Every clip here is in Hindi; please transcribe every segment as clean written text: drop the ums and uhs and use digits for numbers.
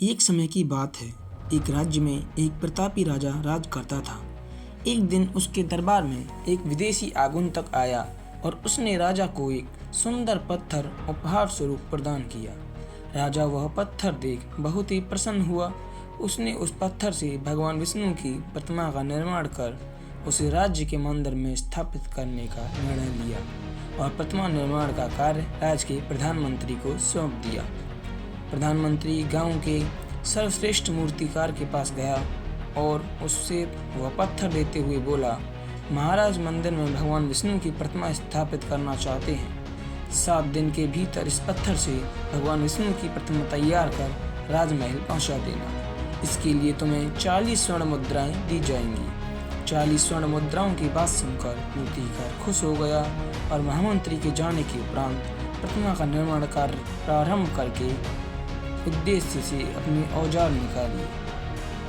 एक समय की बात है। एक राज्य में एक प्रतापी राजा राज करता था। एक दिन उसके दरबार में एक विदेशी आगंतुक आया और उसने राजा को एक सुंदर पत्थर उपहार स्वरूप प्रदान किया। राजा वह पत्थर देख बहुत ही प्रसन्न हुआ। उसने उस पत्थर से भगवान विष्णु की प्रतिमा का निर्माण कर उसे राज्य के मंदिर में स्थापित करने का निर्णय लिया और प्रतिमा निर्माण का कार्य राज्य के प्रधानमंत्री को सौंप दिया। प्रधानमंत्री गांव के सर्वश्रेष्ठ मूर्तिकार के पास गया और उससे वह पत्थर देते हुए बोला, महाराज मंदिर में भगवान विष्णु की प्रतिमा स्थापित करना चाहते हैं। 7 दिन के भीतर इस पत्थर से भगवान विष्णु की प्रतिमा तैयार कर राजमहल पहुंचा देना। इसके लिए तुम्हें 40 स्वर्ण मुद्राएं दी जाएंगी। 40 स्वर्ण मुद्राओं की बात सुनकर मूर्तिकार खुश हो गया और महामंत्री के जाने के उपरांत प्रतिमा का निर्माण कार्य प्रारंभ करके उद्देश्य से अपने औजार निकाले।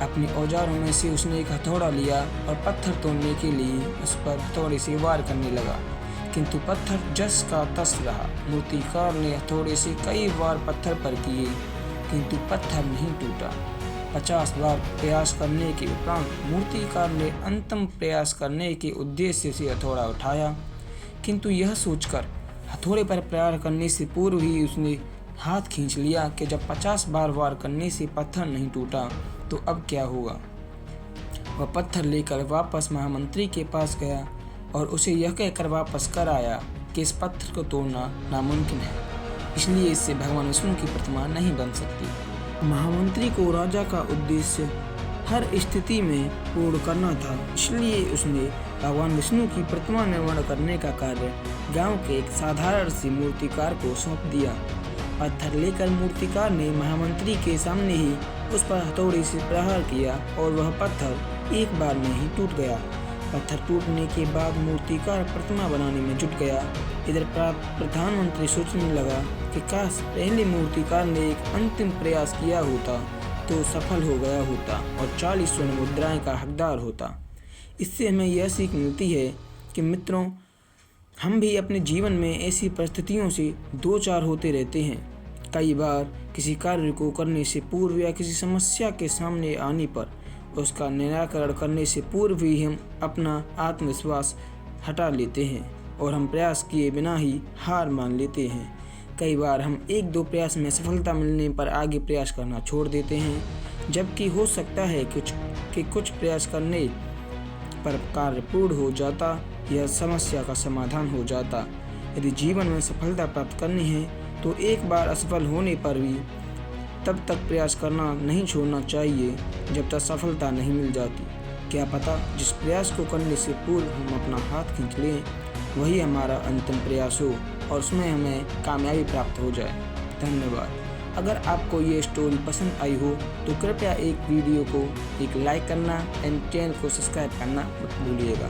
अपने औजारों में से उसने एक हथौड़ा लिया और पत्थर तोड़ने के लिए उस पर हथौड़े से वार करने लगा, किंतु पत्थर जस का तस रहा। मूर्तिकार ने हथौड़े से कई बार पत्थर पर किए, किंतु पत्थर नहीं टूटा। 50 बार प्रयास करने के उपरांत मूर्तिकार ने अंतिम प्रयास करने के उद्देश्य से हथौड़ा उठाया, किंतु यह सोचकर हथौड़े पर प्रहार करने से पूर्व ही उसने हाथ खींच लिया कि जब 50 बार वार करने से पत्थर नहीं टूटा तो अब क्या होगा। वह पत्थर लेकर वापस महामंत्री के पास गया और उसे यह कहकर वापस कर आया कि इस पत्थर को तोड़ना नामुमकिन है, इसलिए इससे भगवान विष्णु की प्रतिमा नहीं बन सकती। महामंत्री को राजा का उद्देश्य हर स्थिति में पूर्ण करना था, इसलिए उसने भगवान विष्णु की प्रतिमा निर्माण करने का कार्य गांव के एक साधारण सी मूर्तिकार को सौंप दिया। पत्थर लेकर मूर्तिकार ने महामंत्री के सामने ही उस पर हथौड़े से प्रहार किया और वह पत्थर एक बार में ही टूट गया। पत्थर टूटने के बाद मूर्तिकार प्रतिमा बनाने में जुट गया। इधर प्रधानमंत्री सोचने लगा कि काश पहले मूर्तिकार ने एक अंतिम प्रयास किया होता तो सफल हो गया होता और 40 स्वर्ण मुद्राएं का हकदार होता। इससे हमें यह सीख मिलती है कि मित्रों, हम भी अपने जीवन में ऐसी परिस्थितियों से दो चार होते रहते हैं। कई बार किसी कार्य को करने से पूर्व या किसी समस्या के सामने आने पर उसका निराकरण करने से पूर्व ही हम अपना आत्मविश्वास हटा लेते हैं और हम प्रयास किए बिना ही हार मान लेते हैं। कई बार हम 1-2 प्रयास में सफलता मिलने पर आगे प्रयास करना छोड़ देते हैं, जबकि हो सकता है कुछ प्रयास करने पर कार्य पूर्ण हो जाता या समस्या का समाधान हो जाता। यदि जीवन में सफलता प्राप्त करनी है तो एक बार असफल होने पर भी तब तक प्रयास करना नहीं छोड़ना चाहिए जब तक सफलता नहीं मिल जाती। क्या पता जिस प्रयास को करने से पूर्व हम अपना हाथ खींच लें वही हमारा अंतिम प्रयास हो और उसमें हमें कामयाबी प्राप्त हो जाए। धन्यवाद। अगर आपको ये स्टोरी पसंद आई हो तो कृपया एक वीडियो को एक लाइक करना एंड चैनल को सब्सक्राइब करना मत भूलिएगा।